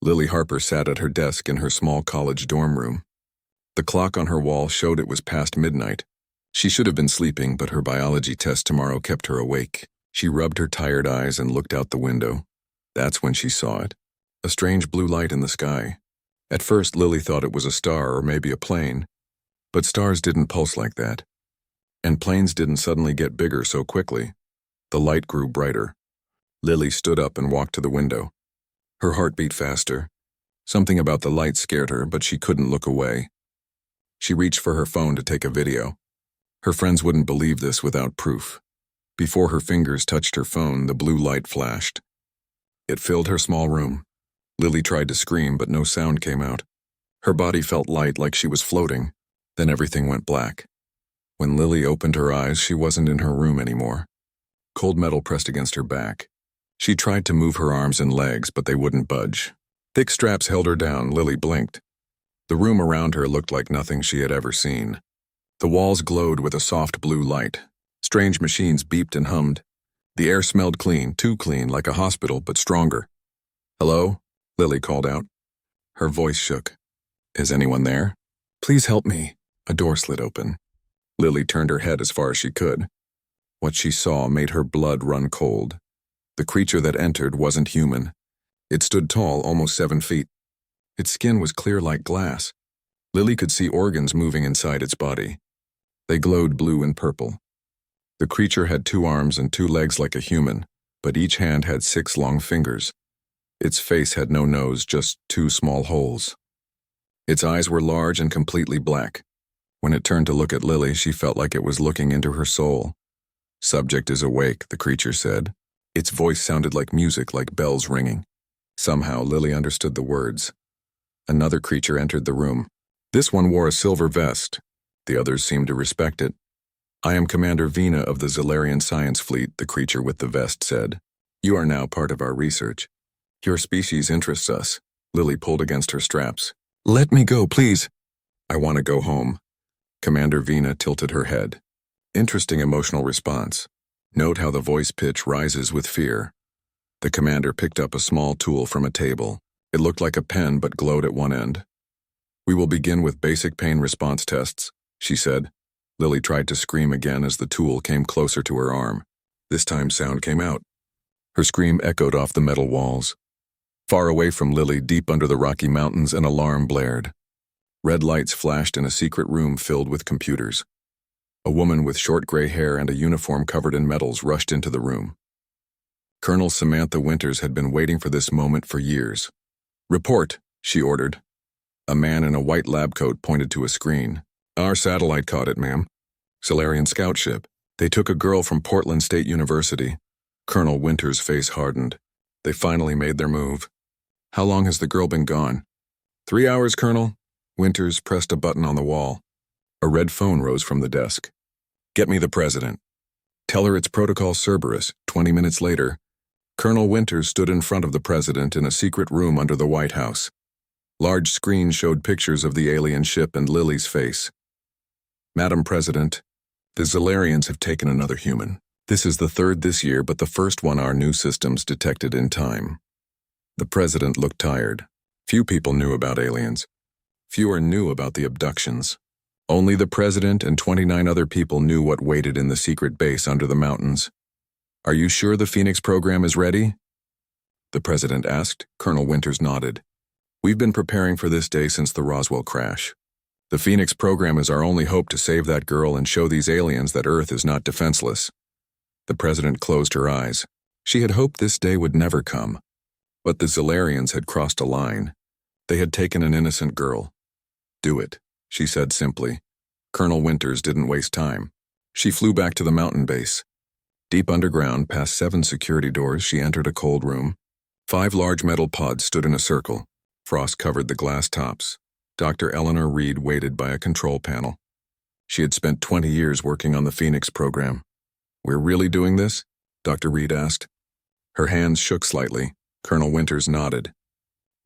Lily Harper sat at her desk in her small college dorm room. The clock on her wall showed it was past midnight. She should have been sleeping, but her biology test tomorrow kept her awake. She rubbed her tired eyes and looked out the window. That's when she saw it. A strange blue light in the sky. At first, Lily thought it was a star or maybe a plane. But stars didn't pulse like that. And planes didn't suddenly get bigger so quickly. The light grew brighter. Lily stood up and walked to the window. Her heart beat faster. Something about the light scared her, but she couldn't look away. She reached for her phone to take a video. Her friends wouldn't believe this without proof. Before her fingers touched her phone, the blue light flashed. It filled her small room. Lily tried to scream, but no sound came out. Her body felt light, like she was floating. Then everything went black. When Lily opened her eyes, she wasn't in her room anymore. Cold metal pressed against her back. She tried to move her arms and legs, but they wouldn't budge. Thick straps held her down. Lily blinked. The room around her looked like nothing she had ever seen. The walls glowed with a soft blue light. Strange machines beeped and hummed. The air smelled clean, too clean, like a hospital, but stronger. "Hello?" Lily called out. Her voice shook. "Is anyone there? Please help me." A door slid open. Lily turned her head as far as she could. What she saw made her blood run cold. The creature that entered wasn't human. It stood tall, almost 7 feet. Its skin was clear like glass. Lily could see organs moving inside its body. They glowed blue and purple. The creature had 2 arms and 2 legs like a human, but each hand had 6 long fingers. Its face had no nose, just 2 small holes. Its eyes were large and completely black. When it turned to look at Lily, she felt like it was looking into her soul. "Subject is awake," the creature said. Its voice sounded like music, like bells ringing. Somehow, Lily understood the words. Another creature entered the room. This one wore a silver vest. The others seemed to respect it. "I am Commander Vina of the Zalarian Science Fleet," the creature with the vest said. "You are now part of our research. Your species interests us." Lily pulled against her straps. "Let me go, please." "I want to go home." Commander Vina tilted her head. Interesting emotional response. Note how the voice pitch rises with fear. The commander picked up a small tool from a table. It looked like a pen but glowed at one end. "We will begin with basic pain response tests," she said. Lily tried to scream again as the tool came closer to her arm. This time sound came out. Her scream echoed off the metal walls. Far away from Lily, deep under the Rocky Mountains, an alarm blared. Red lights flashed in a secret room filled with computers. A woman with short gray hair and a uniform covered in metals rushed into the room. Colonel Samantha Winters had been waiting for this moment for years. "Report," she ordered. A man in a white lab coat pointed to a screen. "Our satellite caught it, ma'am. Solarian scout ship. They took a girl from Portland State University." Colonel Winters' face hardened. They finally made their move. "How long has the girl been gone?" 3 hours, Colonel." Winters pressed a button on the wall. A red phone rose from the desk. "Get me the president." "Tell her it's Protocol Cerberus." 20 minutes later, Colonel Winters stood in front of the president in a secret room under the White House. Large screens showed pictures of the alien ship and Lily's face. "Madam President, the Zalarians have taken another human. This is the 3rd this year, but the first one our new systems detected in time." The president looked tired. Few people knew about aliens. Fewer knew about the abductions. Only the president and 29 other people knew what waited in the secret base under the mountains. "Are you sure the Phoenix program is ready?" the president asked. Colonel Winters nodded. "We've been preparing for this day since the Roswell crash. The Phoenix program is our only hope to save that girl and show these aliens that Earth is not defenseless." The president closed her eyes. She had hoped this day would never come. But the Zalarians had crossed a line. They had taken an innocent girl. "Do it," she said simply. Colonel Winters didn't waste time. She flew back to the mountain base. Deep underground, past 7 security doors, she entered a cold room. 5 large metal pods stood in a circle. Frost covered the glass tops. Dr. Eleanor Reed waited by a control panel. She had spent 20 years working on the Phoenix program. "We're really doing this?" Dr. Reed asked. Her hands shook slightly. Colonel Winters nodded.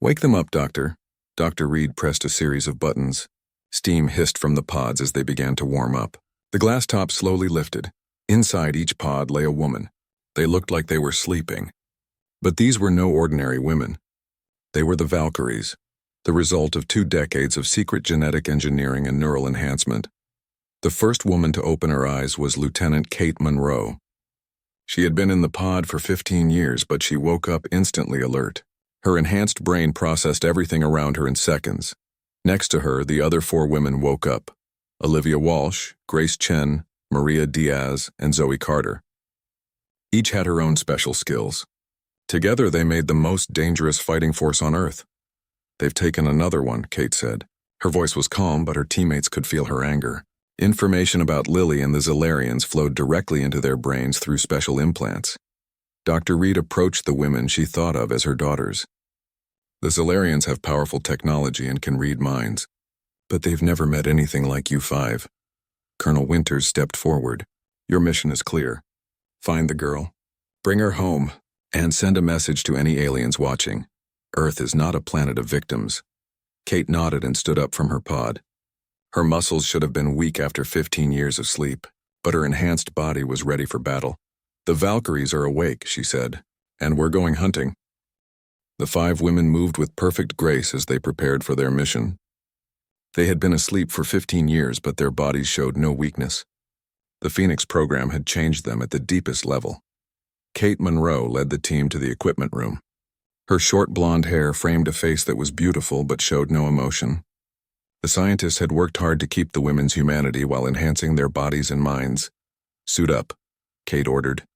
"Wake them up, Doctor." Dr. Reed pressed a series of buttons. Steam hissed from the pods as they began to warm up. The glass top slowly lifted. Inside each pod lay a woman. They looked like they were sleeping. But these were no ordinary women. They were the Valkyries, the result of 2 decades of secret genetic engineering and neural enhancement. The first woman to open her eyes was Lieutenant Kate Monroe. She had been in the pod for 15 years, but she woke up instantly alert. Her enhanced brain processed everything around her in seconds. Next to her, the other 4 women woke up: Olivia Walsh, Grace Chen, Maria Diaz, and Zoe Carter. Each had her own special skills. Together, they made the most dangerous fighting force on Earth. "They've taken another one," Kate said. Her voice was calm, but her teammates could feel her anger. Information about Lily and the Zellarians flowed directly into their brains through special implants. Dr. Reed approached the women she thought of as her daughters. "The Zellarians have powerful technology and can read minds, but they've never met anything like you 5. Colonel Winters stepped forward. "Your mission is clear. Find the girl, bring her home, and send a message to any aliens watching. Earth is not a planet of victims." Kate nodded and stood up from her pod. Her muscles should have been weak after 15 years of sleep, but her enhanced body was ready for battle. "The Valkyries are awake," she said, "and we're going hunting." The 5 women moved with perfect grace as they prepared for their mission. They had been asleep for 15 years, but their bodies showed no weakness. The Phoenix program had changed them at the deepest level. Kate Monroe led the team to the equipment room. Her short blonde hair framed a face that was beautiful but showed no emotion. The scientists had worked hard to keep the women's humanity while enhancing their bodies and minds. "Suit up," Kate ordered.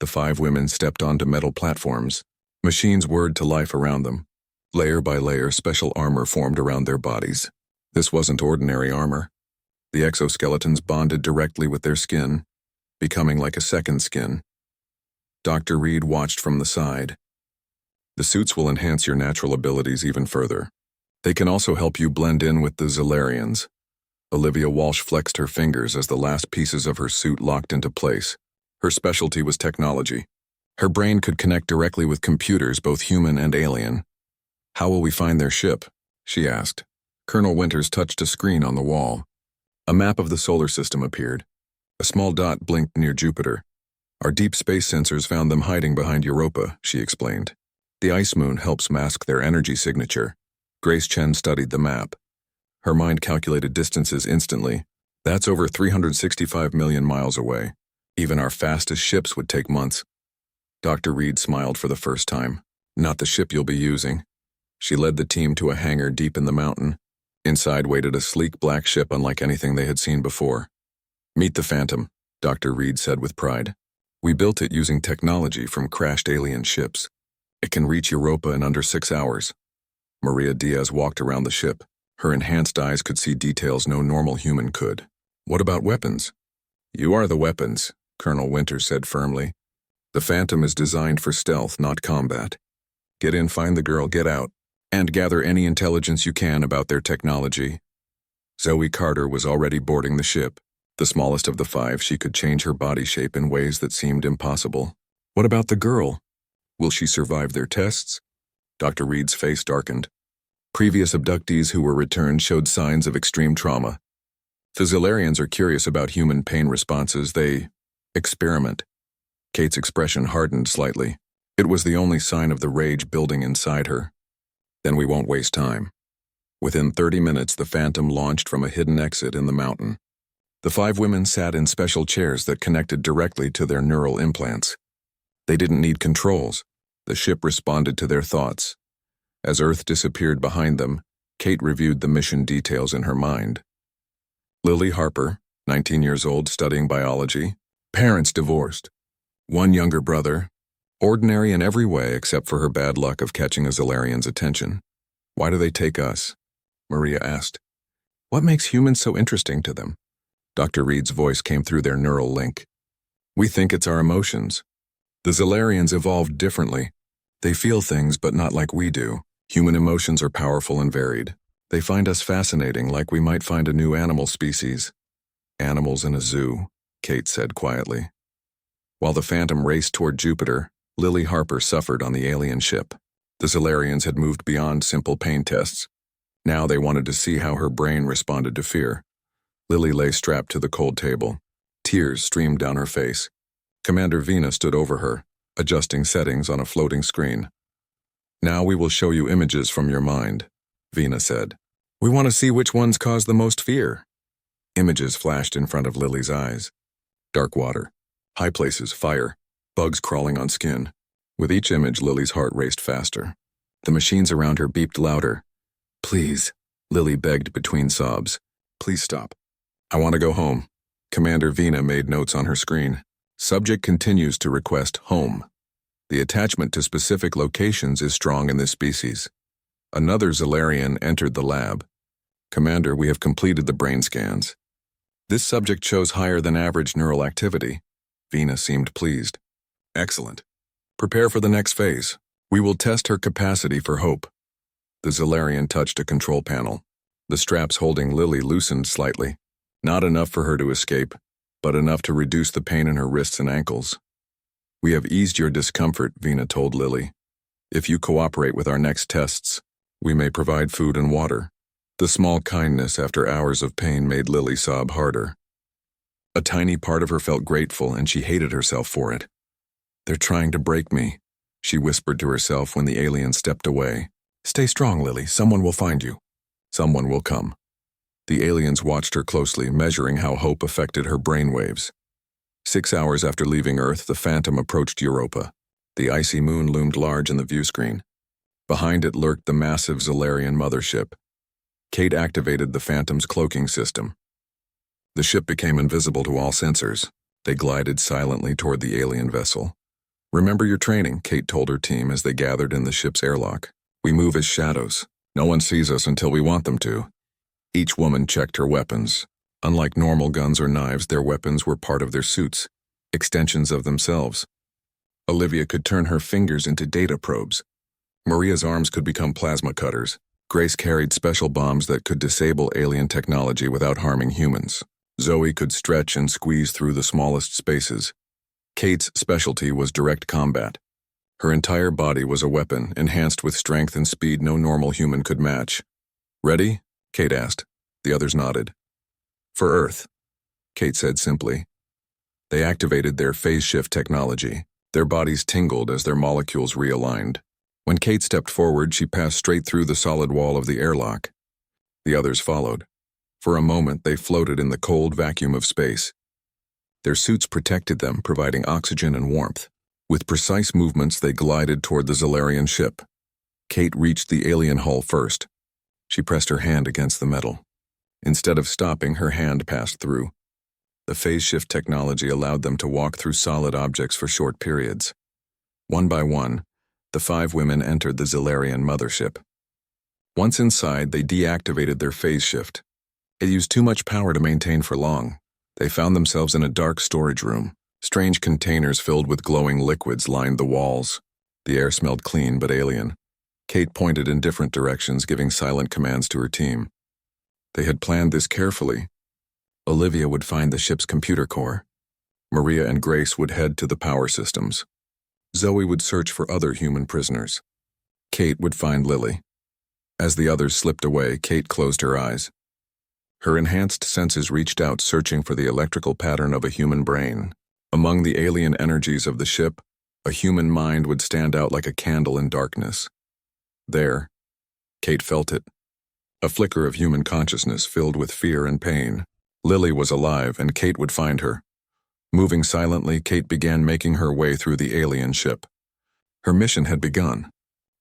The 5 women stepped onto metal platforms. Machines whirred to life around them. Layer by layer, special armor formed around their bodies. This wasn't ordinary armor. The exoskeletons bonded directly with their skin, becoming like a second skin. Dr. Reed watched from the side. "The suits will enhance your natural abilities even further. They can also help you blend in with the Zellarians." Olivia Walsh flexed her fingers as the last pieces of her suit locked into place. Her specialty was technology. Her brain could connect directly with computers, both human and alien. "How will we find their ship?" she asked. Colonel Winters touched a screen on the wall. A map of the solar system appeared. A small dot blinked near Jupiter. "Our deep space sensors found them hiding behind Europa," she explained. "The ice moon helps mask their energy signature." Grace Chen studied the map. Her mind calculated distances instantly. "That's over 365 million miles away. Even our fastest ships would take months." Dr. Reed smiled for the first time. "Not the ship you'll be using." She led the team to a hangar deep in the mountain. Inside waited a sleek black ship unlike anything they had seen before. "Meet the Phantom," Dr. Reed said with pride. "We built it using technology from crashed alien ships. It can reach Europa in under 6 hours." Maria Diaz walked around the ship. Her enhanced eyes could see details no normal human could. "What about weapons?" "You are the weapons," Colonel Winters said firmly. "The Phantom is designed for stealth, not combat. Get in, find the girl, get out, and gather any intelligence you can about their technology." Zoe Carter was already boarding the ship. The smallest of the 5, she could change her body shape in ways that seemed impossible. "What about the girl? Will she survive their tests?" Dr. Reed's face darkened. Previous abductees who were returned showed signs of extreme trauma. The Zellarians are curious about human pain responses. They experiment. Kate's expression hardened slightly. It was the only sign of the rage building inside her. "Then we won't waste time." Within 30 minutes, the Phantom launched from a hidden exit in the mountain. The 5 women sat in special chairs that connected directly to their neural implants. They didn't need controls. The ship responded to their thoughts. As Earth disappeared behind them, Kate reviewed the mission details in her mind. Lily Harper, 19 years old, studying biology. Parents divorced. 1 younger brother. Ordinary in every way except for her bad luck of catching a Zellarian's attention. "Why do they take us?" Maria asked. "What makes humans so interesting to them?" Dr. Reed's voice came through their neural link. "We think it's our emotions. The Zellarians evolved differently. They feel things, but not like we do. Human emotions are powerful and varied. They find us fascinating, like we might find a new animal species." "Animals in a zoo," Kate said quietly. While the Phantom raced toward Jupiter, Lily Harper suffered on the alien ship. The Zellarians had moved beyond simple pain tests. Now they wanted to see how her brain responded to fear. Lily lay strapped to the cold table. Tears streamed down her face. Commander Vina stood over her, adjusting settings on a floating screen. Now we will show you images from your mind, Vina said. We want to see which ones cause the most fear. Images flashed in front of Lily's eyes. Dark water, high places, fire, bugs crawling on skin. With each image, Lily's heart raced faster. The machines around her beeped louder. Please, Lily begged between sobs. Please stop. I want to go home. Commander Vina made notes on her screen. Subject continues to request home. The attachment to specific locations is strong in this species. Another Zalarian entered the lab. Commander, we have completed the brain scans. This subject shows higher than average neural activity. Vina seemed pleased. Excellent. Prepare for the next phase. We will test her capacity for hope. The Zalarian touched a control panel. The straps holding Lily loosened slightly. Not enough for her to escape, but enough to reduce the pain in her wrists and ankles. We have eased your discomfort, Vina told Lily. If you cooperate with our next tests, we may provide food and water. The small kindness after hours of pain made Lily sob harder. A tiny part of her felt grateful, and she hated herself for it. They're trying to break me, she whispered to herself when the alien stepped away. Stay strong, Lily. Someone will find you. Someone will come. The aliens watched her closely, measuring how hope affected her brainwaves. 6 hours after leaving Earth, the Phantom approached Europa. The icy moon loomed large in the viewscreen. Behind it lurked the massive Zalarian mothership. Kate activated the Phantom's cloaking system. The ship became invisible to all sensors. They glided silently toward the alien vessel. Remember your training, Kate told her team as they gathered in the ship's airlock. We move as shadows. No one sees us until we want them to. Each woman checked her weapons. Unlike normal guns or knives, their weapons were part of their suits, extensions of themselves. Olivia could turn her fingers into data probes. Maria's arms could become plasma cutters. Grace carried special bombs that could disable alien technology without harming humans. Zoe could stretch and squeeze through the smallest spaces. Kate's specialty was direct combat. Her entire body was a weapon, enhanced with strength and speed no normal human could match. Ready? Kate asked. The others nodded. For Earth, Kate said simply. They activated their phase shift technology. Their bodies tingled as their molecules realigned. When Kate stepped forward, she passed straight through the solid wall of the airlock. The others followed. For a moment, they floated in the cold vacuum of space. Their suits protected them, providing oxygen and warmth. With precise movements, they glided toward the Zalarian ship. Kate reached the alien hull first. She pressed her hand against the metal. Instead of stopping, her hand passed through. The phase shift technology allowed them to walk through solid objects for short periods. One by one, the 5 women entered the Zalarian mothership. Once inside, they deactivated their phase shift. It used too much power to maintain for long. They found themselves in a dark storage room. Strange containers filled with glowing liquids lined the walls. The air smelled clean but alien. Kate pointed in different directions, giving silent commands to her team. They had planned this carefully. Olivia would find the ship's computer core. Maria and Grace would head to the power systems. Zoe would search for other human prisoners. Kate would find Lily. As the others slipped away, Kate closed her eyes. Her enhanced senses reached out, searching for the electrical pattern of a human brain. Among the alien energies of the ship, a human mind would stand out like a candle in darkness. There, Kate felt it. A flicker of human consciousness filled with fear and pain. Lily was alive, and Kate would find her. Moving silently, Kate began making her way through the alien ship. Her mission had begun.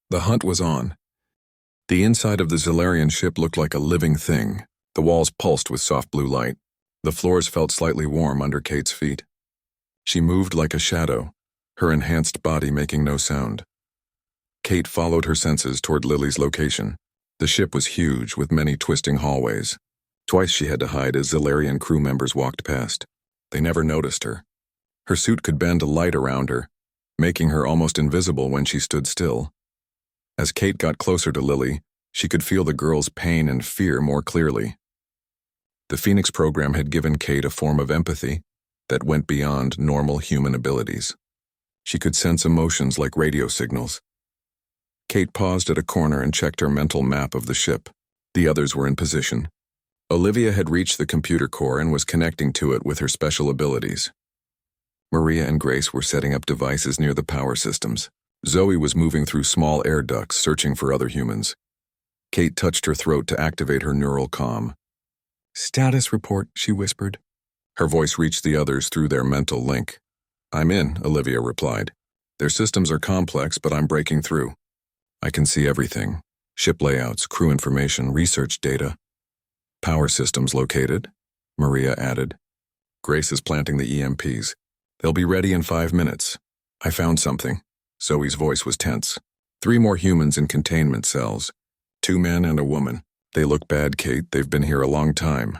The hunt was on. The inside of the Zalarian ship looked like a living thing. The walls pulsed with soft blue light. The floors felt slightly warm under Kate's feet. She moved like a shadow, her enhanced body making no sound. Kate followed her senses toward Lily's location. The ship was huge, with many twisting hallways. Twice she had to hide as Zalarian crew members walked past. They never noticed her. Her suit could bend a light around her, making her almost invisible when she stood still. As Kate got closer to Lily, she could feel the girl's pain and fear more clearly. The Phoenix program had given Kate a form of empathy that went beyond normal human abilities. She could sense emotions like radio signals. Kate paused at a corner and checked her mental map of the ship. The others were in position. Olivia had reached the computer core and was connecting to it with her special abilities. Maria and Grace were setting up devices near the power systems. Zoe was moving through small air ducts searching for other humans. Kate touched her throat to activate her neural comm. "Status report," she whispered. Her voice reached the others through their mental link. "I'm in," Olivia replied. "Their systems are complex, but I'm breaking through. I can see everything. Ship layouts, crew information, research data. Power systems located," Maria added. "Grace is planting the EMPs. They'll be ready in 5 minutes. I found something." Zoe's voice was tense. 3 more humans in containment cells. 2 men and a woman. "They look bad, Kate. They've been here a long time."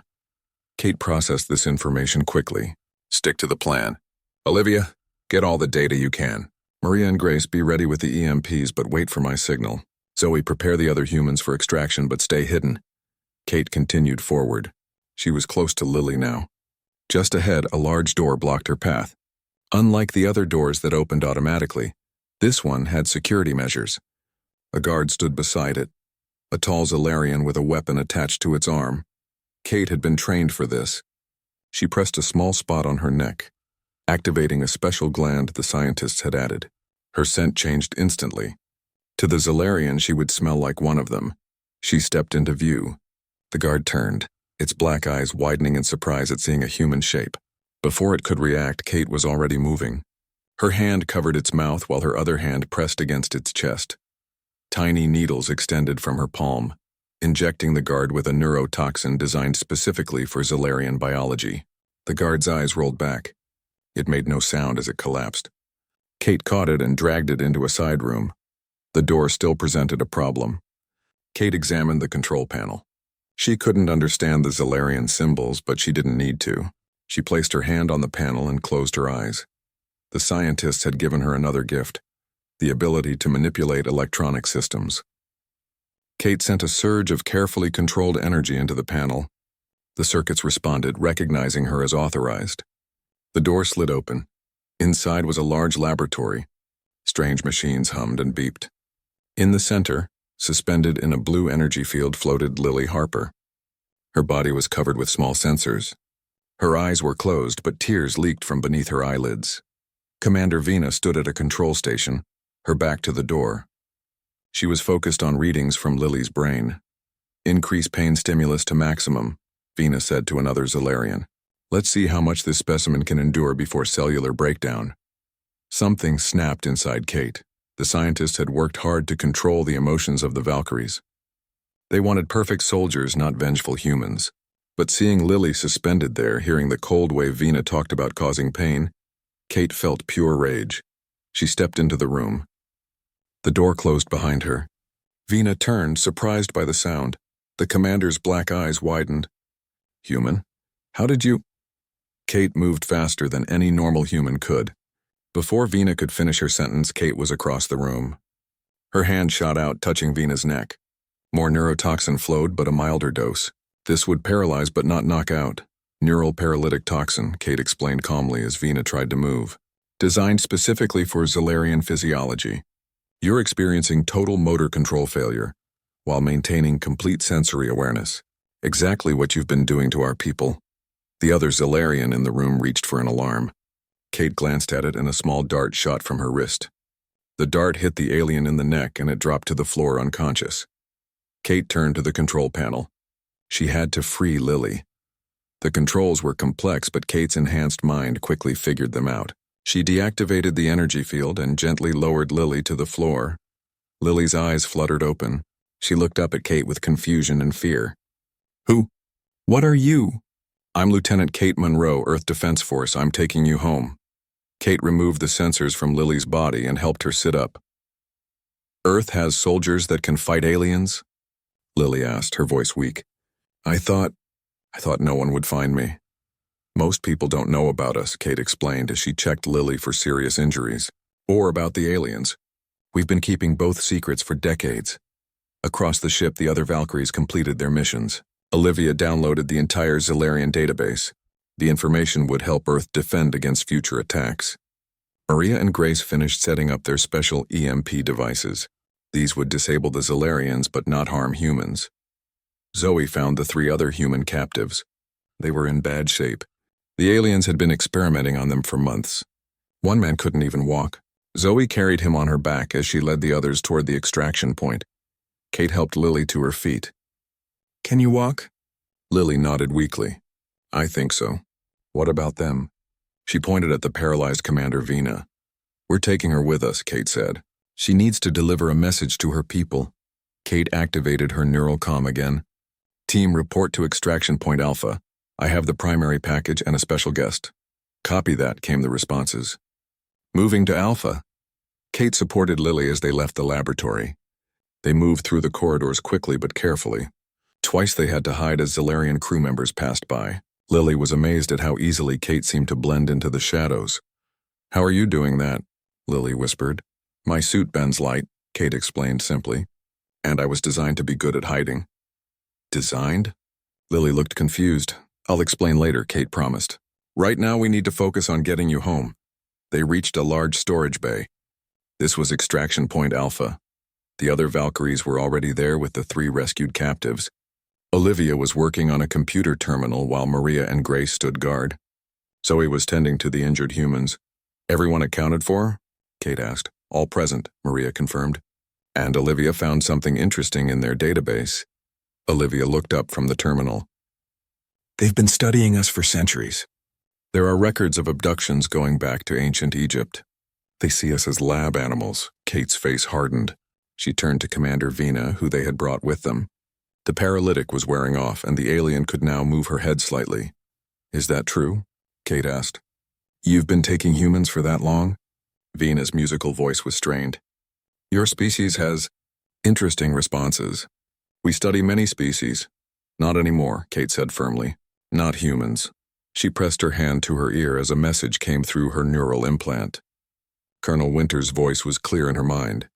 Kate processed this information quickly. "Stick to the plan. Olivia, get all the data you can. Maria and Grace, be ready with the EMPs, but wait for my signal. Zoe, prepare the other humans for extraction, but stay hidden." Kate continued forward. She was close to Lily now. Just ahead, a large door blocked her path. Unlike the other doors that opened automatically, this one had security measures. A guard stood beside it, a tall Zalarian with a weapon attached to its arm. Kate had been trained for this. She pressed a small spot on her neck, activating a special gland the scientists had added. Her scent changed instantly. To the Zalarian, she would smell like one of them. She stepped into view. The guard turned, its black eyes widening in surprise at seeing a human shape. Before it could react, Kate was already moving. Her hand covered its mouth while her other hand pressed against its chest. Tiny needles extended from her palm, injecting the guard with a neurotoxin designed specifically for Zalarian biology. The guard's eyes rolled back. It made no sound as it collapsed. Kate caught it and dragged it into a side room. The door still presented a problem. Kate examined the control panel. She couldn't understand the Zalarian symbols, but she didn't need to. She placed her hand on the panel and closed her eyes. The scientists had given her another gift, the ability to manipulate electronic systems. Kate sent a surge of carefully controlled energy into the panel. The circuits responded, recognizing her as authorized. The door slid open. Inside was a large laboratory. Strange machines hummed and beeped. In the center, suspended in a blue energy field, floated Lily Harper. Her body was covered with small sensors. Her eyes were closed, but tears leaked from beneath her eyelids. Commander Vina stood at a control station, her back to the door. She was focused on readings from Lily's brain. "Increase pain stimulus to maximum," Vina said to another Zalarian. "Let's see how much this specimen can endure before cellular breakdown." Something snapped inside Kate. The scientists had worked hard to control the emotions of the Valkyries. They wanted perfect soldiers, not vengeful humans. But seeing Lily suspended there, hearing the cold way Vina talked about causing pain, Kate felt pure rage. She stepped into the room. The door closed behind her. Vina turned, surprised by the sound. The commander's black eyes widened. "Human? How did you—" Kate moved faster than any normal human could. Before Vina could finish her sentence, Kate was across the room. Her hand shot out, touching Vina's neck. More neurotoxin flowed, but a milder dose. "This would paralyze but not knock out. Neural paralytic toxin," Kate explained calmly as Vina tried to move. "Designed specifically for Zalarian physiology. You're experiencing total motor control failure, while maintaining complete sensory awareness. Exactly what you've been doing to our people." The other Zalarian in the room reached for an alarm. Kate glanced at it and a small dart shot from her wrist. The dart hit the alien in the neck and it dropped to the floor unconscious. Kate turned to the control panel. She had to free Lily. The controls were complex, but Kate's enhanced mind quickly figured them out. She deactivated the energy field and gently lowered Lily to the floor. Lily's eyes fluttered open. She looked up at Kate with confusion and fear. "Who? What are you?" "I'm Lieutenant Kate Monroe, Earth Defense Force. I'm taking you home." Kate removed the sensors from Lily's body and helped her sit up. "Earth has soldiers that can fight aliens?" Lily asked, her voice weak. I thought no one would find me." "Most people don't know about us," Kate explained as she checked Lily for serious injuries. "Or about the aliens. We've been keeping both secrets for decades." Across the ship, the other Valkyries completed their missions. Olivia downloaded the entire Zalarian database. The information would help Earth defend against future attacks. Maria and Grace finished setting up their special EMP devices. These would disable the Zalarians but not harm humans. Zoe found the 3 other human captives. They were in bad shape. The aliens had been experimenting on them for months. One man couldn't even walk. Zoe carried him on her back as she led the others toward the extraction point. Kate helped Lily to her feet. "Can you walk?" Lily nodded weakly. "I think so. What about them?" She pointed at the paralyzed Commander Vina. "We're taking her with us," Kate said. "She needs to deliver a message to her people." Kate activated her neural comm again. "Team, report to Extraction Point Alpha. I have the primary package and a special guest." "Copy that," came the responses. "Moving to Alpha." Kate supported Lily as they left the laboratory. They moved through the corridors quickly but carefully. Twice they had to hide as Zalarian crew members passed by. Lily was amazed at how easily Kate seemed to blend into the shadows. "How are you doing that?" Lily whispered. "My suit bends light," Kate explained simply. "And I was designed to be good at hiding." "Designed?" Lily looked confused. "I'll explain later," Kate promised. "Right now we need to focus on getting you home." They reached a large storage bay. This was Extraction Point Alpha. The other Valkyries were already there with the 3 rescued captives. Olivia was working on a computer terminal while Maria and Grace stood guard. Zoe was tending to the injured humans. "Everyone accounted for?" Kate asked. "All present," Maria confirmed. "And Olivia found something interesting in their database." Olivia looked up from the terminal. "They've been studying us for centuries. There are records of abductions going back to ancient Egypt. They see us as lab animals." Kate's face hardened. She turned to Commander Vina, who they had brought with them. The paralytic was wearing off, and the alien could now move her head slightly. "Is that true?" Kate asked. "You've been taking humans for that long?" Vina's musical voice was strained. "Your species has interesting responses. We study many species." "Not anymore," Kate said firmly. "Not humans." She pressed her hand to her ear as a message came through her neural implant. Colonel Winter's voice was clear in her mind.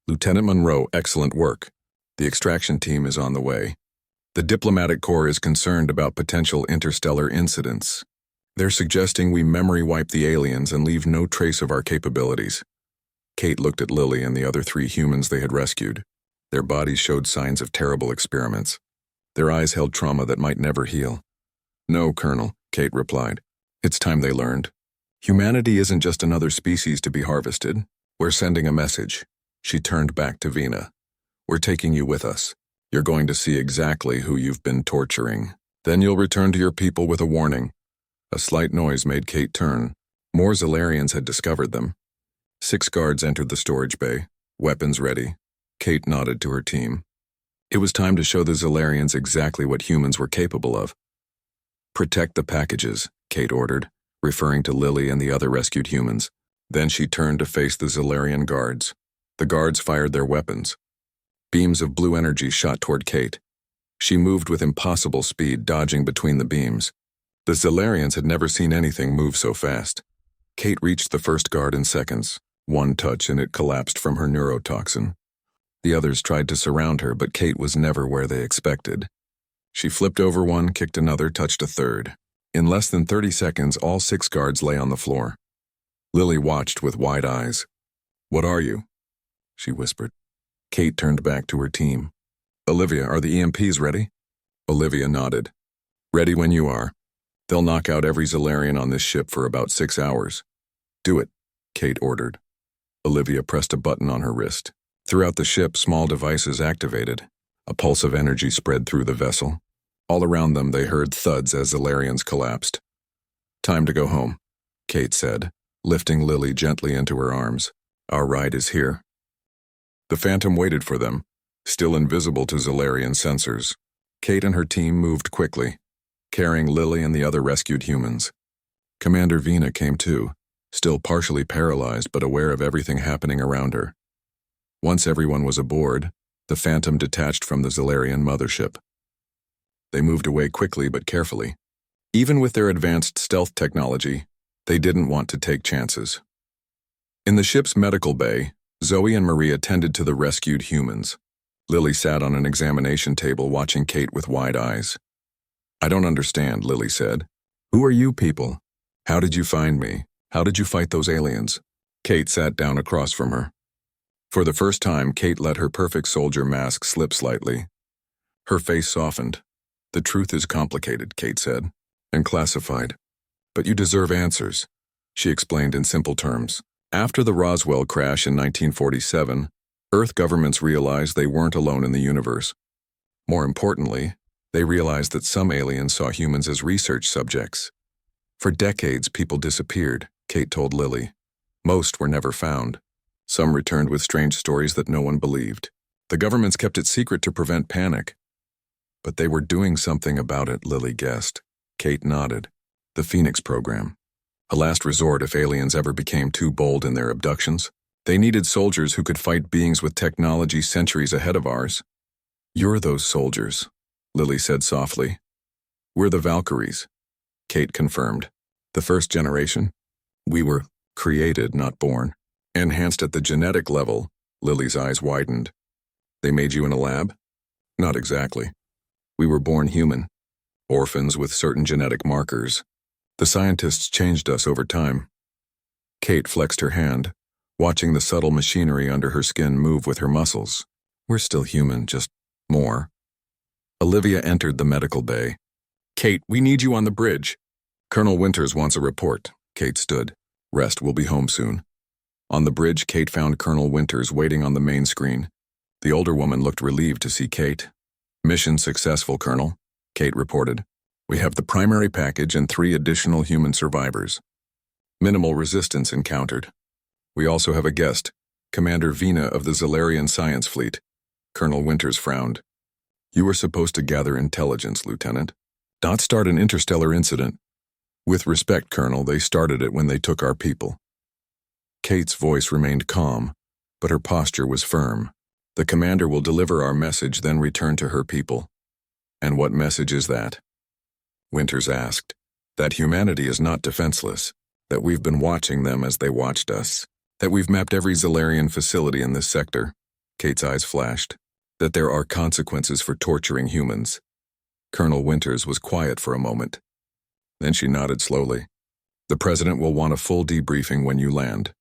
"Lieutenant Monroe, excellent work. The extraction team is on the way. The diplomatic corps is concerned about potential interstellar incidents. They're suggesting we memory wipe the aliens and leave no trace of our capabilities." Kate looked at Lily and the other 3 humans they had rescued. Their bodies showed signs of terrible experiments. Their eyes held trauma that might never heal. "No, Colonel," Kate replied. "It's time they learned. Humanity isn't just another species to be harvested. We're sending a message." She turned back to Vina. "We're taking you with us. You're going to see exactly who you've been torturing. Then you'll return to your people with a warning." A slight noise made Kate turn. More Zalarians had discovered them. 6 guards entered the storage bay, weapons ready. Kate nodded to her team. It was time to show the Zalarians exactly what humans were capable of. "Protect the packages," Kate ordered, referring to Lily and the other rescued humans. Then she turned to face the Zalarian guards. The guards fired their weapons. Beams of blue energy shot toward Kate. She moved with impossible speed, dodging between the beams. The Zalarians had never seen anything move so fast. Kate reached the first guard in seconds. One touch and it collapsed from her neurotoxin. The others tried to surround her, but Kate was never where they expected. She flipped over one, kicked another, touched a third. In less than 30 seconds, all 6 guards lay on the floor. Lily watched with wide eyes. "What are you?" she whispered. Kate turned back to her team. "Olivia, are the EMPs ready?" Olivia nodded. "Ready when you are. They'll knock out every Zalarian on this ship for about 6 hours." "Do it," Kate ordered. Olivia pressed a button on her wrist. Throughout the ship, small devices activated. A pulse of energy spread through the vessel. All around them, they heard thuds as Zalarians collapsed. "Time to go home," Kate said, lifting Lily gently into her arms. "Our ride is here." The Phantom waited for them, still invisible to Zalarian sensors. Kate and her team moved quickly, carrying Lily and the other rescued humans. Commander Vina came too, still partially paralyzed but aware of everything happening around her. Once everyone was aboard, the Phantom detached from the Zalarian mothership. They moved away quickly but carefully. Even with their advanced stealth technology, they didn't want to take chances. In the ship's medical bay, Zoe and Maria tended to the rescued humans. Lily sat on an examination table watching Kate with wide eyes. "I don't understand," Lily said. "Who are you people? How did you find me? How did you fight those aliens?" Kate sat down across from her. For the first time, Kate let her perfect soldier mask slip slightly. Her face softened. "The truth is complicated," Kate said, "and classified. But you deserve answers," she explained in simple terms. After the Roswell crash in 1947, Earth governments realized they weren't alone in the universe. More importantly, they realized that some aliens saw humans as research subjects. For decades, people disappeared, Kate told Lily. Most were never found. Some returned with strange stories that no one believed. The governments kept it secret to prevent panic. But they were doing something about it, Lily guessed. Kate nodded. The Phoenix program. A last resort if aliens ever became too bold in their abductions. They needed soldiers who could fight beings with technology centuries ahead of ours. You're those soldiers, Lily said softly. We're the Valkyries, Kate confirmed. The first generation? We were created, not born. Enhanced at the genetic level, Lily's eyes widened. They made you in a lab? Not exactly. We were born human, orphans with certain genetic markers. The scientists changed us over time. Kate flexed her hand, watching the subtle machinery under her skin move with her muscles. We're still human, just more. Olivia entered the medical bay. Kate, we need you on the bridge. Colonel Winters wants a report. Kate stood. Rest, we'll be home soon. On the bridge, Kate found Colonel Winters waiting on the main screen. The older woman looked relieved to see Kate. Mission successful, Colonel, Kate reported. We have the primary package and 3 additional human survivors. Minimal resistance encountered. We also have a guest, Commander Vina of the Zalarian Science Fleet. Colonel Winters frowned. You were supposed to gather intelligence, Lieutenant. Not start an interstellar incident. With respect, Colonel, they started it when they took our people. Kate's voice remained calm, but her posture was firm. The commander will deliver our message, then return to her people. And what message is that? Winters asked. That humanity is not defenseless, that we've been watching them as they watched us, that we've mapped every Zalarian facility in this sector. Kate's eyes flashed. That there are consequences for torturing humans. Colonel Winters was quiet for a moment. Then she nodded slowly. The President will want a full debriefing when you land.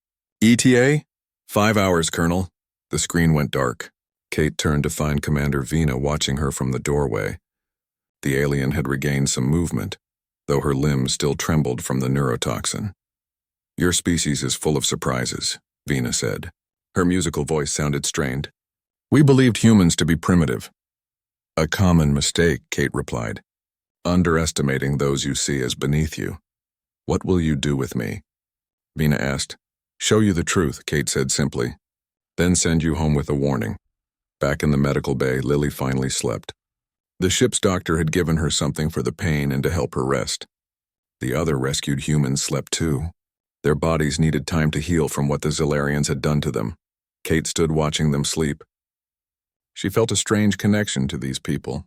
ETA? 5 hours, Colonel. The screen went dark. Kate turned to find Commander Vina watching her from the doorway. The alien had regained some movement, though her limbs still trembled from the neurotoxin. Your species is full of surprises, Vina said. Her musical voice sounded strained. We believed humans to be primitive. A common mistake, Kate replied. Underestimating those you see as beneath you. What will you do with me? Vina asked. Show you the truth, Kate said simply. Then send you home with a warning. Back in the medical bay, Lily finally slept. The ship's doctor had given her something for the pain and to help her rest. The other rescued humans slept too. Their bodies needed time to heal from what the Zalarians had done to them. Kate stood watching them sleep. She felt a strange connection to these people.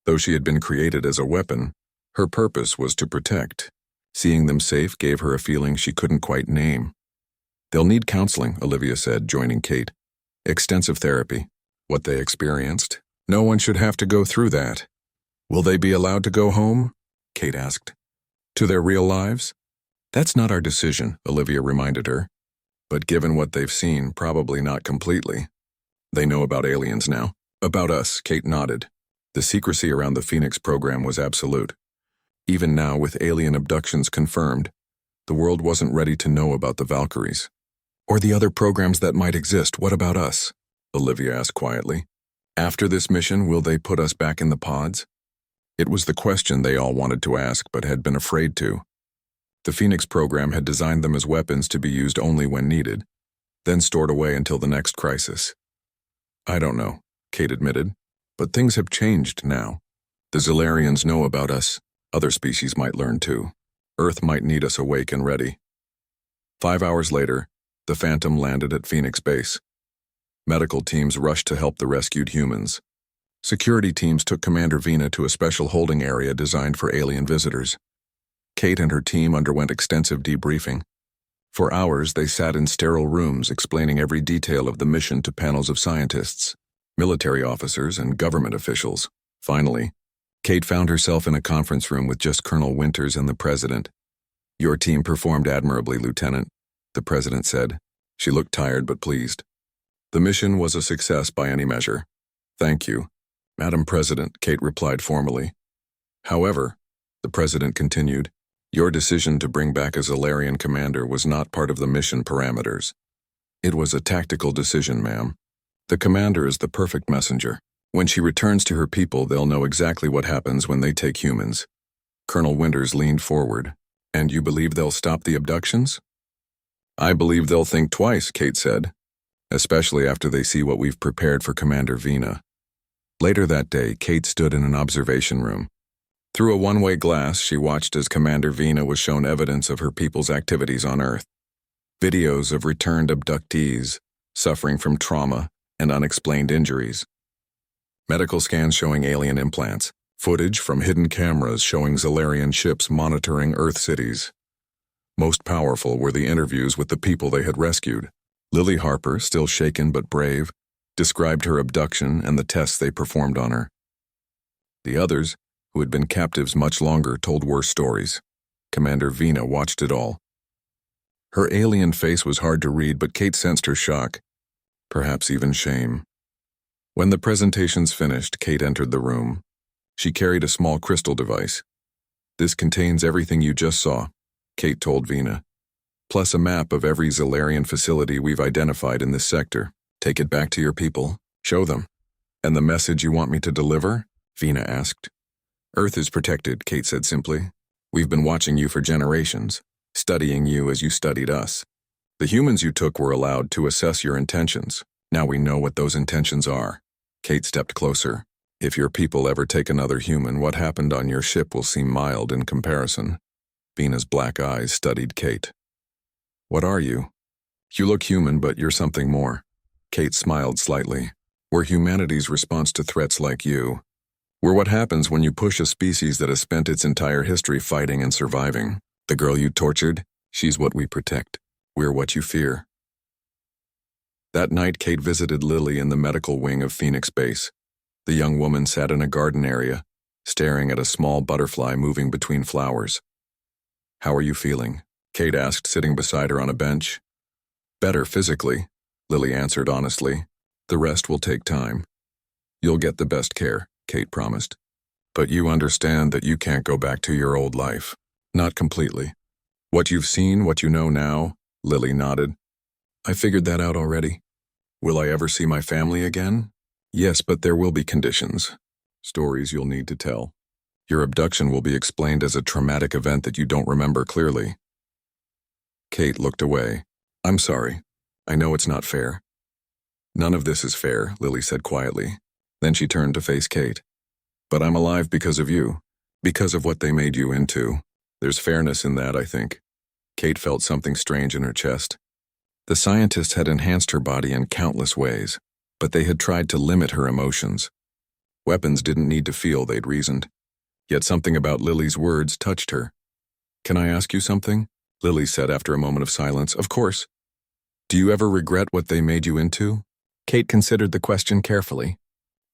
Though she had been created as a weapon, her purpose was to protect. Seeing them safe gave her a feeling she couldn't quite name. They'll need counseling, Olivia said, joining Kate. Extensive therapy. What they experienced. No one should have to go through that. Will they be allowed to go home? Kate asked. To their real lives? That's not our decision, Olivia reminded her. But given what they've seen, probably not completely. They know about aliens now. About us, Kate nodded. The secrecy around the Phoenix program was absolute. Even now, with alien abductions confirmed, the world wasn't ready to know about the Valkyries. Or the other programs that might exist. What about us? Olivia asked quietly. After this mission, will they put us back in the pods? It was the question they all wanted to ask but had been afraid to. The Phoenix program had designed them as weapons to be used only when needed, then stored away until the next crisis. I don't know, Kate admitted, but things have changed now. The Zalarians know about us. Other species might learn too. Earth might need us awake and ready. 5 hours later, the Phantom landed at Phoenix Base. Medical teams rushed to help the rescued humans. Security teams took Commander Vina to a special holding area designed for alien visitors. Kate and her team underwent extensive debriefing. For hours, they sat in sterile rooms explaining every detail of the mission to panels of scientists, military officers, and government officials. Finally, Kate found herself in a conference room with just Colonel Winters and the President. Your team performed admirably, Lieutenant, the President said. She looked tired but pleased. The mission was a success by any measure. Thank you, Madam President, Kate replied formally. However, the President continued, Your decision to bring back a Zalarian commander was not part of the mission parameters. It was a tactical decision, ma'am. The commander is the perfect messenger. When she returns to her people, they'll know exactly what happens when they take humans. Colonel Winters leaned forward. And you believe they'll stop the abductions? I believe they'll think twice, Kate said, especially after they see what we've prepared for Commander Vina. Later that day, Kate stood in an observation room. Through a one-way glass, she watched as Commander Vina was shown evidence of her people's activities on Earth. Videos of returned abductees, suffering from trauma and unexplained injuries. Medical scans showing alien implants. Footage from hidden cameras showing Zalarian ships monitoring Earth cities. Most powerful were the interviews with the people they had rescued. Lily Harper, still shaken but brave, described her abduction and the tests they performed on her. The others, who had been captives much longer, told worse stories. Commander Vina watched it all. Her alien face was hard to read, but Kate sensed her shock, perhaps even shame. When the presentations finished, Kate entered the room. She carried a small crystal device. This contains everything you just saw, Kate told Vina, plus a map of every Zalarian facility we've identified in this sector. Take it back to your people. Show them. And the message you want me to deliver? Vina asked. Earth is protected, Kate said simply. We've been watching you for generations, studying you as you studied us. The humans you took were allowed to assess your intentions. Now we know what those intentions are. Kate stepped closer. If your people ever take another human, what happened on your ship will seem mild in comparison. Vina's black eyes studied Kate. What are you? You look human, but you're something more. Kate smiled slightly. We're humanity's response to threats like you. We're what happens when you push a species that has spent its entire history fighting and surviving. The girl you tortured, she's what we protect. We're what you fear. That night, Kate visited Lily in the medical wing of Phoenix Base. The young woman sat in a garden area, staring at a small butterfly moving between flowers. How are you feeling? Kate asked, sitting beside her on a bench. Better physically, Lily answered honestly. The rest will take time. You'll get the best care, Kate promised. But you understand that you can't go back to your old life. Not completely. What you've seen, what you know now, Lily nodded. I figured that out already. Will I ever see my family again? Yes, but there will be conditions. Stories you'll need to tell. Your abduction will be explained as a traumatic event that you don't remember clearly. Kate looked away. I'm sorry. I know it's not fair. None of this is fair, Lily said quietly. Then she turned to face Kate. But I'm alive because of you. Because of what they made you into. There's fairness in that, I think. Kate felt something strange in her chest. The scientists had enhanced her body in countless ways, but they had tried to limit her emotions. Weapons didn't need to feel, they'd reasoned. Yet something about Lily's words touched her. Can I ask you something? Lily said after a moment of silence. Of course. Do you ever regret what they made you into? Kate considered the question carefully.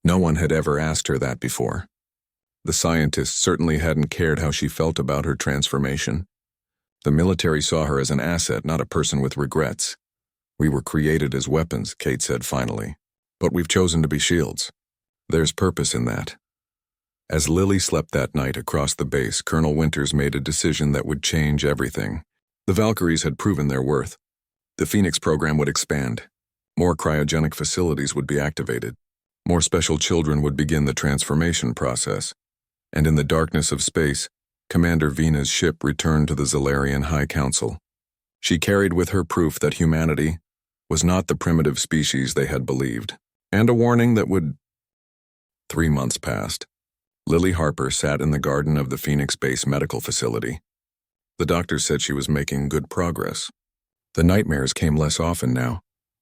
No one had ever asked her that before. The scientists certainly hadn't cared how she felt about her transformation. The military saw her as an asset, not a person with regrets. We were created as weapons, Kate said finally. But we've chosen to be shields. There's purpose in that. As Lily slept that night across the base, Colonel Winters made a decision that would change everything. The Valkyries had proven their worth. The Phoenix program would expand. More cryogenic facilities would be activated. More special children would begin the transformation process. And in the darkness of space, Commander Vina's ship returned to the Zalarian High Council. She carried with her proof that humanity was not the primitive species they had believed, and a warning that would... 3 months passed. Lily Harper sat in the garden of the Phoenix Base medical facility. The doctor said she was making good progress. The nightmares came less often now.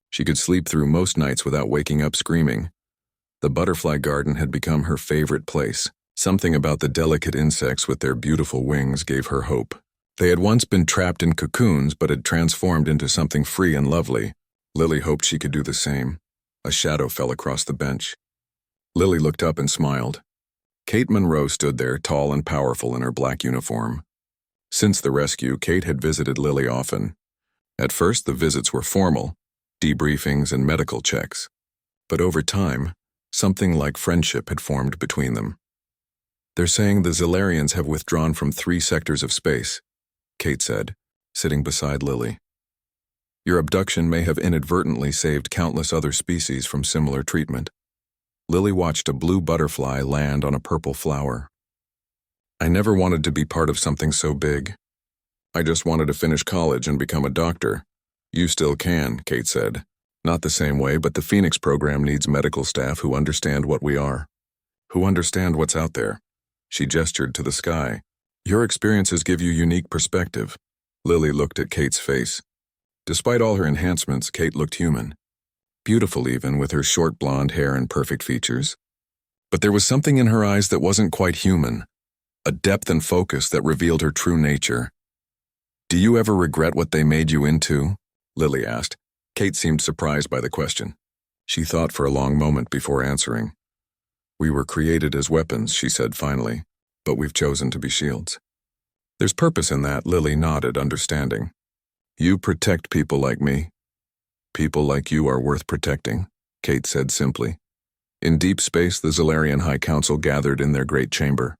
She could sleep through most nights without waking up screaming. The butterfly garden had become her favorite place. Something about the delicate insects with their beautiful wings gave her hope. They had once been trapped in cocoons but had transformed into something free and lovely. Lily hoped she could do the same. A shadow fell across the bench. Lily looked up and smiled. Kate Monroe stood there, tall and powerful in her black uniform. Since the rescue, Kate had visited Lily often. At first, the visits were formal, debriefings and medical checks. But over time, something like friendship had formed between them. They're saying the Zilarians have withdrawn from 3 sectors of space, Kate said, sitting beside Lily. Your abduction may have inadvertently saved countless other species from similar treatment. Lily watched a blue butterfly land on a purple flower. I never wanted to be part of something so big. I just wanted to finish college and become a doctor. You still can, Kate said. Not the same way, but the Phoenix program needs medical staff who understand what we are. Who understand what's out there. She gestured to the sky. Your experiences give you unique perspective. Lily looked at Kate's face. Despite all her enhancements, Kate looked human. Beautiful even, with her short blonde hair and perfect features. But there was something in her eyes that wasn't quite human. A depth and focus that revealed her true nature. Do you ever regret what they made you into? Lily asked. Kate seemed surprised by the question. She thought for a long moment before answering. We were created as weapons, she said finally, but we've chosen to be shields. There's purpose in that, Lily nodded, understanding. You protect people like me. People like you are worth protecting, Kate said simply. In deep space, the Zilarian High Council gathered in their great chamber.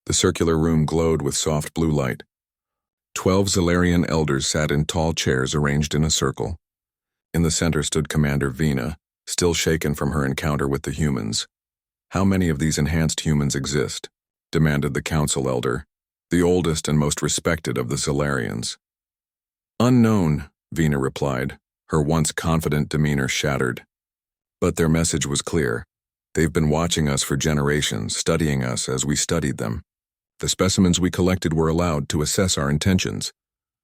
The circular room glowed with soft blue light. 12 Zilarian elders sat in tall chairs arranged in a circle. In the center stood Commander Vina, still shaken from her encounter with the humans. How many of these enhanced humans exist? Demanded the council elder, the oldest and most respected of the Zilarians. Unknown, Vina replied, her once confident demeanor shattered. But their message was clear. They've been watching us for generations, studying us as we studied them. The specimens we collected were allowed to assess our intentions.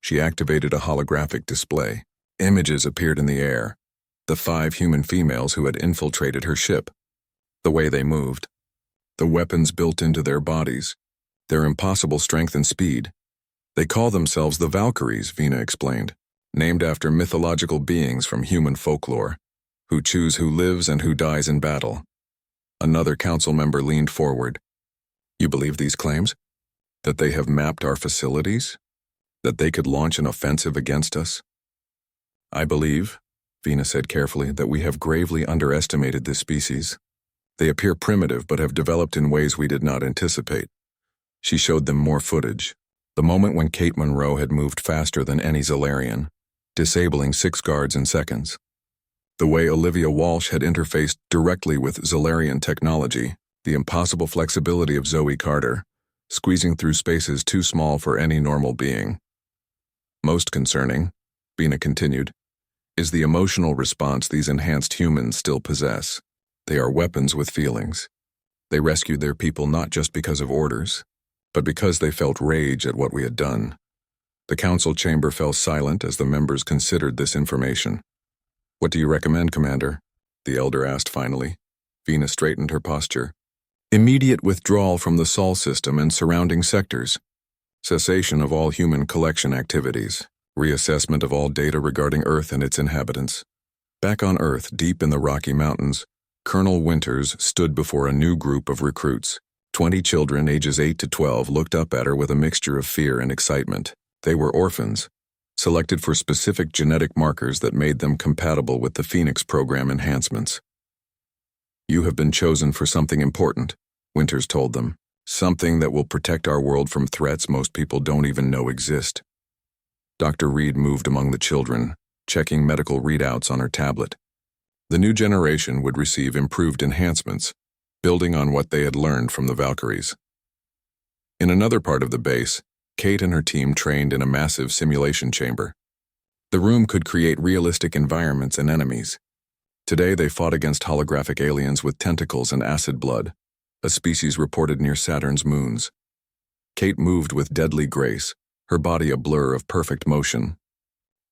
She activated a holographic display. Images appeared in the air. The 5 human females who had infiltrated her ship. The way they moved. The weapons built into their bodies. Their impossible strength and speed. They call themselves the Valkyries, Vina explained, named after mythological beings from human folklore, who choose who lives and who dies in battle. Another council member leaned forward. You believe these claims? That they have mapped our facilities? That they could launch an offensive against us? I believe, Vina said carefully, that we have gravely underestimated this species. They appear primitive but have developed in ways we did not anticipate. She showed them more footage. The moment when Kate Monroe had moved faster than any Zilarian, disabling 6 guards in seconds. The way Olivia Walsh had interfaced directly with Zilarian technology, the impossible flexibility of Zoe Carter, squeezing through spaces too small for any normal being. Most concerning, Vina continued, is the emotional response these enhanced humans still possess. They are weapons with feelings. They rescued their people not just because of orders, but because they felt rage at what we had done. The council chamber fell silent as the members considered this information. What do you recommend, Commander? The elder asked finally. Vina straightened her posture. Immediate withdrawal from the Sol system and surrounding sectors. Cessation of all human collection activities. Reassessment of all data regarding Earth and its inhabitants. Back on Earth, deep in the Rocky Mountains, Colonel Winters stood before a new group of recruits. 20 children ages 8 to 12 looked up at her with a mixture of fear and excitement. They were orphans, selected for specific genetic markers that made them compatible with the Phoenix program enhancements. You have been chosen for something important, Winters told them. Something that will protect our world from threats most people don't even know exist. Dr. Reed moved among the children, checking medical readouts on her tablet. The new generation would receive improved enhancements, building on what they had learned from the Valkyries. In another part of the base, Kate and her team trained in a massive simulation chamber. The room could create realistic environments and enemies. Today they fought against holographic aliens with tentacles and acid blood, a species reported near Saturn's moons. Kate moved with deadly grace, her body a blur of perfect motion.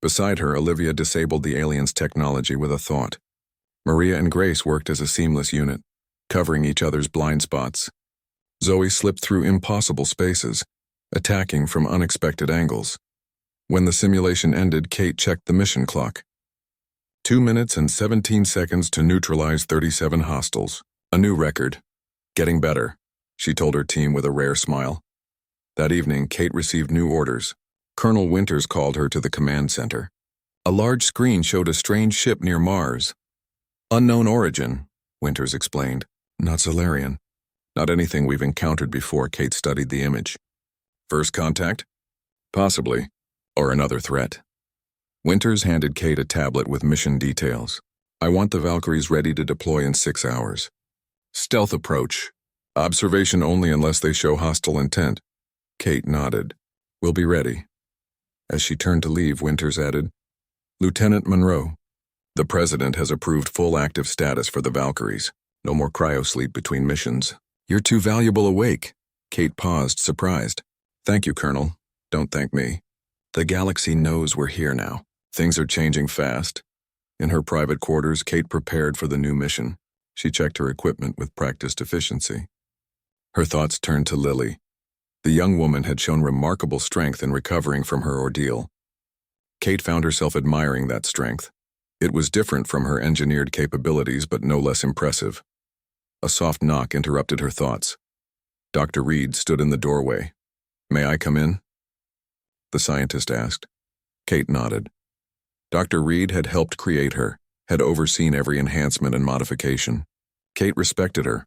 Beside her, Olivia disabled the aliens' technology with a thought. Maria and Grace worked as a seamless unit, covering each other's blind spots. Zoe slipped through impossible spaces, attacking from unexpected angles. When the simulation ended, Kate checked the mission clock. 2 minutes and 17 seconds to neutralize 37 hostiles. A new record. Getting better, she told her team with a rare smile. That evening, Kate received new orders. Colonel Winters called her to the command center. A large screen showed a strange ship near Mars. Unknown origin, Winters explained. Not Zilarian. Not anything we've encountered before. Kate studied the image. First contact? Possibly. Or another threat. Winters handed Kate a tablet with mission details. I want the Valkyries ready to deploy in 6 hours. Stealth approach. Observation only unless they show hostile intent. Kate nodded. We'll be ready. As she turned to leave, Winters added, Lieutenant Monroe, the President has approved full active status for the Valkyries. No more cryosleep between missions. You're too valuable awake. Kate paused, surprised. Thank you, Colonel. Don't thank me. The galaxy knows we're here now. Things are changing fast. In her private quarters, Kate prepared for the new mission. She checked her equipment with practiced efficiency. Her thoughts turned to Lily. The young woman had shown remarkable strength in recovering from her ordeal. Kate found herself admiring that strength. It was different from her engineered capabilities, but no less impressive. A soft knock interrupted her thoughts. Dr. Reed stood in the doorway. May I come in? The scientist asked. Kate nodded. Dr. Reed had helped create her, had overseen every enhancement and modification. Kate respected her,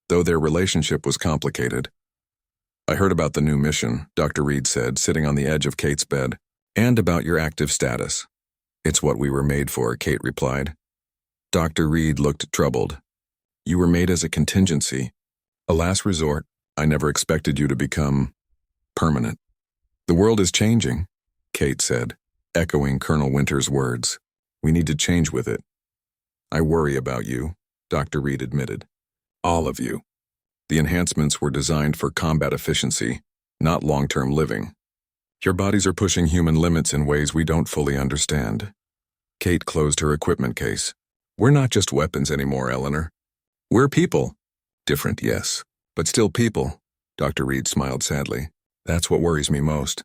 though their relationship was complicated. I heard about the new mission, Dr. Reed said, sitting on the edge of Kate's bed, and about your active status. It's what we were made for, Kate replied. Dr. Reed looked troubled. You were made as a contingency, a last resort. I never expected you to become permanent. The world is changing, Kate said, echoing Colonel Winters' words. We need to change with it. I worry about you, Dr. Reed admitted. All of you. The enhancements were designed for combat efficiency, not long-term living. Your bodies are pushing human limits in ways we don't fully understand. Kate closed her equipment case. We're not just weapons anymore, Eleanor. We're people. Different, yes, but still people. Dr. Reed smiled sadly. That's what worries me most.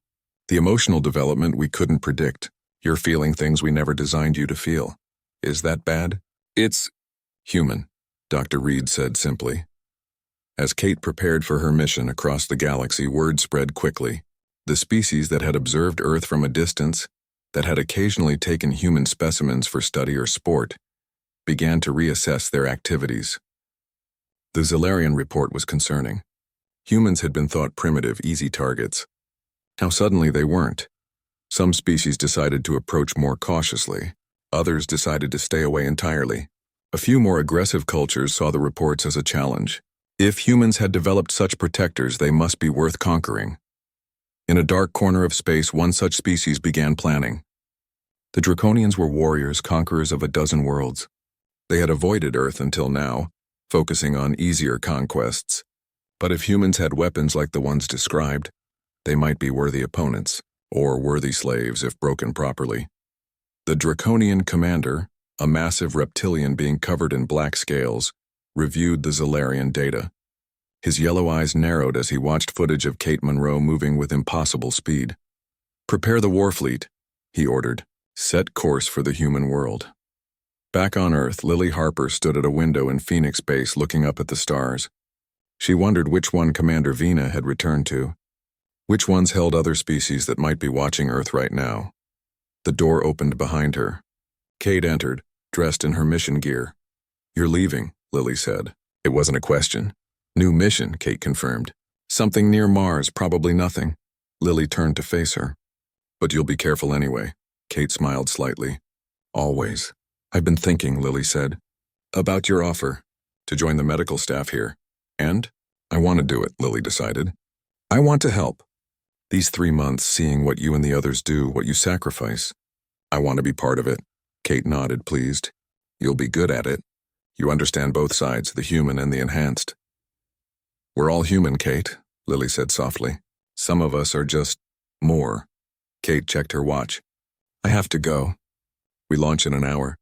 The emotional development we couldn't predict. You're feeling things we never designed you to feel. Is that bad? It's human, Dr. Reed said simply. As Kate prepared for her mission across the galaxy, word spread quickly. The species that had observed Earth from a distance, that had occasionally taken human specimens for study or sport, began to reassess their activities. The Zilarian report was concerning. Humans had been thought primitive, easy targets. Now suddenly they weren't. Some species decided to approach more cautiously. Others decided to stay away entirely. A few more aggressive cultures saw the reports as a challenge. If humans had developed such protectors, they must be worth conquering. In a dark corner of space, one such species began planning. The Draconians were warriors, conquerors of a dozen worlds. They had avoided Earth until now, focusing on easier conquests. But if humans had weapons like the ones described, they might be worthy opponents, or worthy slaves if broken properly. The Draconian commander, a massive reptilian being covered in black scales, reviewed the Zilarian data. His yellow eyes narrowed as he watched footage of Kate Monroe moving with impossible speed. Prepare the war fleet, he ordered. Set course for the human world. Back on Earth, Lily Harper stood at a window in Phoenix Base looking up at the stars. She wondered which one Commander Vina had returned to. Which ones held other species that might be watching Earth right now. The door opened behind her. Kate entered, dressed in her mission gear. You're leaving, Lily said. It wasn't a question. New mission, Kate confirmed. Something near Mars, probably nothing. Lily turned to face her. But you'll be careful anyway. Kate smiled slightly. Always. I've been thinking, Lily said. About your offer. To join the medical staff here. And? I want to do it, Lily decided. I want to help. These 3 months, seeing what you and the others do, what you sacrifice. I want to be part of it. Kate nodded, pleased. You'll be good at it. You understand both sides, the human and the enhanced. We're all human, Kate, Lily said softly. Some of us are just more. Kate checked her watch. I have to go. We launch in an hour.